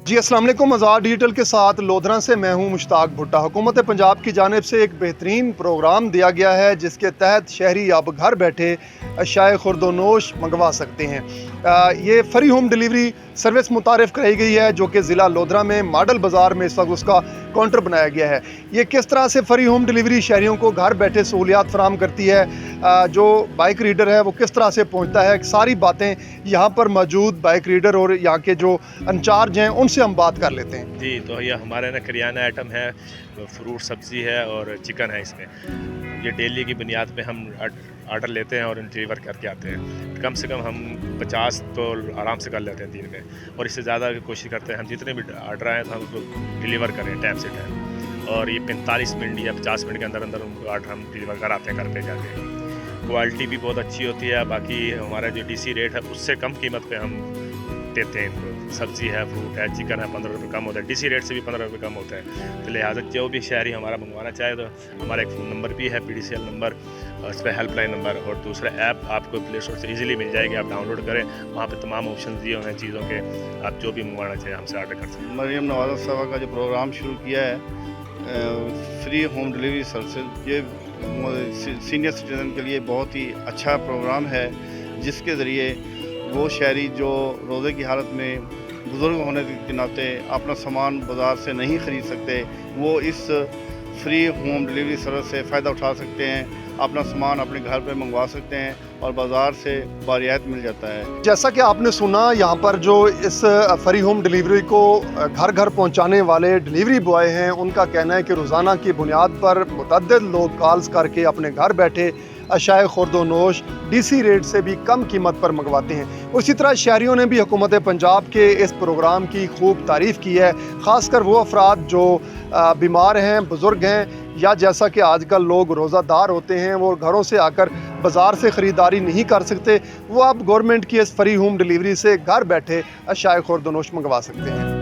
जी अस्सलाम वालेकुम। आज़ाद डिजिटल के साथ लोधरा से मैं हूं मुश्ताक भुट्टा। हुकूमत पंजाब की जानिब से एक बेहतरीन प्रोग्राम दिया गया है जिसके तहत शहरी अब घर बैठे अशाए खुर्दोनोश मंगवा सकते हैं। ये फ्री होम डिलीवरी सर्विस मुतारिफ़ कराई गई है जो कि ज़िला लोधरा में मॉडल बाज़ार में इस वक्त उसका काउंटर बनाया गया है। ये किस तरह से फ्री होम डिलीवरी शहरियों को घर बैठे सहूलियात फराम करती है, जो बाइक रीडर है वो किस तरह से पहुँचता है, सारी बातें यहाँ पर मौजूद बाइक रीडर और यहाँ के जो इंचार्ज हैं उनसे हम बात कर लेते हैं। जी, तो ये हमारे ना करियाना आइटम है, फ्रूट सब्ज़ी है और चिकन है इसमें। ये डेली की बुनियाद पे हम ऑर्डर लेते हैं और डिलीवर करके आते हैं। कम से कम हम 50 तो आराम से कर लेते हैं दिन में, और इससे ज़्यादा की कोशिश करते हैं हम जितने भी ऑर्डर आएँ तो हम उसको डिलीवर करें टाइम से टाइम। और ये 45 मिनट या 50 मिनट के अंदर अंदर उनको ऑर्डर हम डिलीवर कराते हैं घर पे जाके। क्वालिटी भी बहुत अच्छी होती है। बाकी हमारा जो डीसी रेट है उससे कम कीमत पे हम देते हैं इनको। सब्ज़ी है, फ्रूट है, चिकन है, 15 रुपये कम होता है। डीसी रेट से भी 15 रुपये कम होता है। तो लिहाजा जो भी शहरी हमारा मंगवाना चाहे तो हमारा एक फ़ोन नंबर भी है, PDCL नंबर, और इस पर हेल्पलाइन नंबर, और दूसरा ऐप आपको प्ले स्टोर से इजीली मिल जाएगी। आप डाउनलोड करें, वहाँ पे तमाम ऑप्शन दिए हुए हैं चीज़ों के। आप जो भी मंगवाना चाहें हमसे ऑर्डर कर सकते हैं। मरियम नवाज़ साहबा का जो प्रोग्राम शुरू किया है फ्री होम डिलीवरी सर्विस, ये सीनियर सिटीज़न के लिए बहुत ही अच्छा प्रोग्राम है, जिसके ज़रिए वो शहरी जो रोज़े की हालत में बुज़ुर्ग होने के नाते अपना सामान बाज़ार से नहीं ख़रीद सकते, वो इस फ्री होम डिलीवरी सर्विस से फ़ायदा उठा सकते हैं। अपना सामान अपने घर पे मंगवा सकते हैं और बाज़ार से बारियात मिल जाता है। जैसा कि आपने सुना, यहाँ पर जो इस फ्री होम डिलीवरी को घर घर पहुँचाने वाले डिलीवरी बॉय हैं उनका कहना है कि रोज़ाना की बुनियाद पर मुतअद्दिद लोग कॉल्स करके अपने घर बैठे अशाए खुर्दोनोश डीसी रेट से भी कम कीमत पर मंगवाते हैं। उसी तरह शहरियों ने भी हुकूमत पंजाब के इस प्रोग्राम की खूब तारीफ़ की है, ख़ासकर वो अफराद जो बीमार हैं, बुज़ुर्ग हैं, या जैसा कि आजकल लोग रोज़ादार होते हैं वो घरों से आकर बाज़ार से ख़रीदारी नहीं कर सकते, वो अब गवर्नमेंट की इस फ्री होम डिलीवरी से घर बैठे अशाए खुर्दोनोश मंगवा सकते हैं।